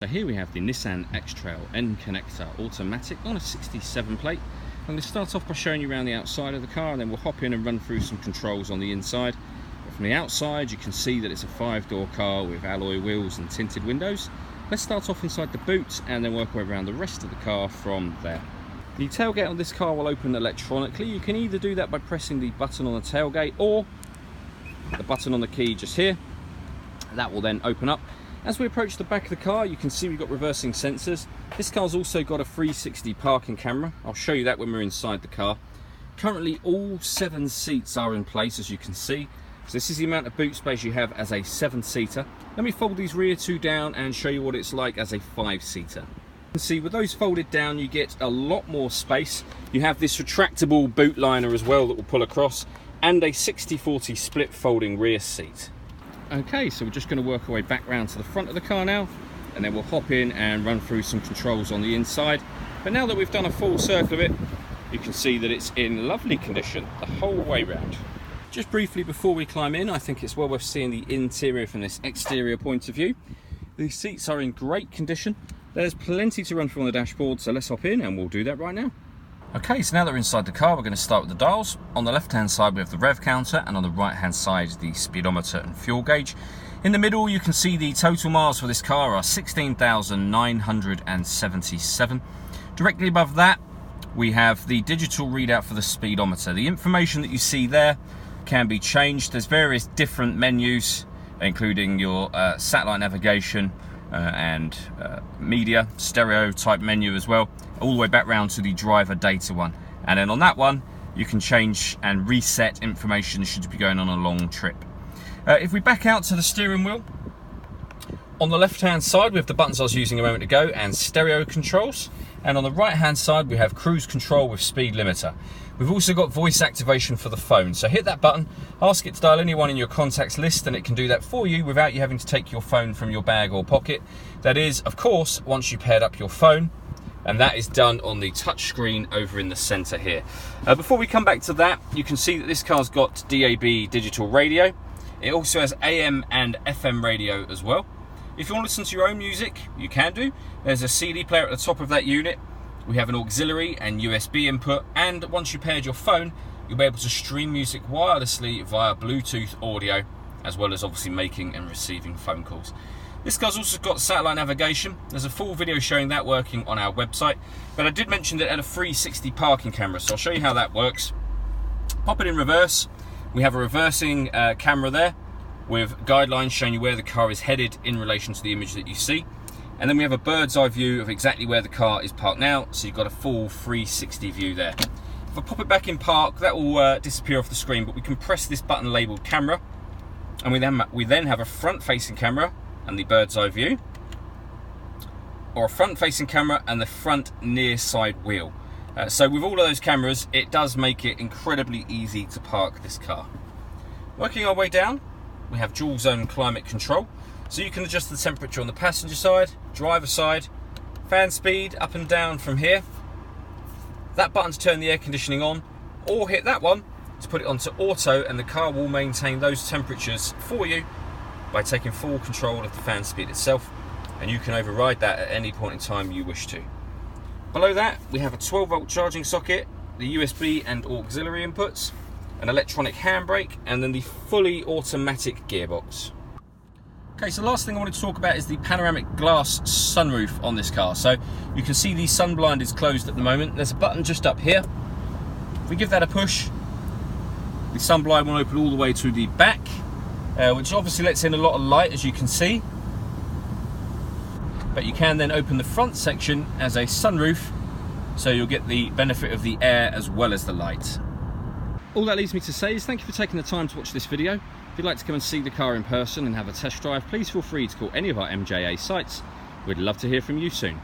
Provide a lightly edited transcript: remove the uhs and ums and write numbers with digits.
So here we have the Nissan X-Trail N connector automatic on a 67 plate. I'm going to start off by showing you around the outside of the car, and then we'll hop in and run through some controls on the inside. But from the outside you can see that it's a 5-door car with alloy wheels and tinted windows. Let's start off inside the boot and then work our way around the rest of the car from there. The tailgate on this car will open electronically. You can either do that by pressing the button on the tailgate or the button on the key just here. That will then open up. As we approach the back of the car, you can see we've got reversing sensors. This car's also got a 360 parking camera. I'll show you that when we're inside the car. Currently all 7 seats are in place, as you can see. So this is the amount of boot space you have as a 7-seater. Let me fold these rear 2 down and show you what it's like as a 5-seater. You can see with those folded down you get a lot more space. You have this retractable boot liner as well that will pull across, and a 60-40 split folding rear seat. Okay, so we're just going to work our way back round to the front of the car now, and then we'll hop in and run through some controls on the inside. But now that we've done a full circle of it, you can see that it's in lovely condition the whole way round. Just briefly before we climb in, I think it's well worth seeing the interior from this exterior point of view. The seats are in great condition. There's plenty to run through on the dashboard, so let's hop in and we'll do that right now. Okay, so now that we're inside the car, we're going to start with the dials. On the left-hand side we have the rev counter, and on the right-hand side the speedometer and fuel gauge. In the middle you can see the total miles for this car are 16,977. Directly above that we have the digital readout for the speedometer. The information that you see there can be changed. There's various different menus, including your satellite navigation and media, stereo type menu as well, all the way back round to the driver data one. And then on that one you can change and reset information should you be going on a long trip. If we back out to the steering wheel, on the left hand side we have the buttons I was using a moment ago and stereo controls, and on the right hand side we have cruise control with speed limiter. We've also got voice activation for the phone, so hit that button, ask it to dial anyone in your contacts list, and it can do that for you without you having to take your phone from your bag or pocket. That is, of course, once you paired up your phone, and that is done on the touch screen over in the center here. Before we come back to that, you can see that this car's got DAB digital radio. It also has AM and FM radio as well. If you want to listen to your own music, you can do. There's a CD player at the top of that unit. We have an auxiliary and USB input, and once you paired your phone, you'll be able to stream music wirelessly via Bluetooth audio, as well as obviously making and receiving phone calls. This car's also got satellite navigation. There's a full video showing that working on our website, but I did mention that it had a 360 parking camera, so I'll show you how that works. Pop it in reverse. We have a reversing camera there with guidelines showing you where the car is headed in relation to the image that you see. And then we have a bird's eye view of exactly where the car is parked now, so you've got a full 360 view there. If I pop it back in park, that will disappear off the screen, but we can press this button labelled camera, and we then have a front-facing camera and the bird's eye view, or a front-facing camera and the front near side wheel. So with all of those cameras, it does make it incredibly easy to park this car. Working our way down, we have dual zone climate control. So you can adjust the temperature on the passenger side, driver side, fan speed up and down from here. That button to turn the air conditioning on, or hit that one to put it onto auto, and the car will maintain those temperatures for you by taking full control of the fan speed itself, and you can override that at any point in time you wish to. Below that we have a 12-volt charging socket, the USB and auxiliary inputs, an electronic handbrake, and then the fully automatic gearbox. Okay, so the last thing I wanted to talk about is the panoramic glass sunroof on this car. So you can see the sun blind is closed at the moment. There's a button just up here. If we give that a push, the sun blind will open all the way to the back, which obviously lets in a lot of light, as you can see. But you can then open the front section as a sunroof, so you'll get the benefit of the air as well as the light. All that leaves me to say is thank you for taking the time to watch this video. If you'd like to come and see the car in person and have a test drive, please feel free to call any of our MJA sites. We'd love to hear from you soon.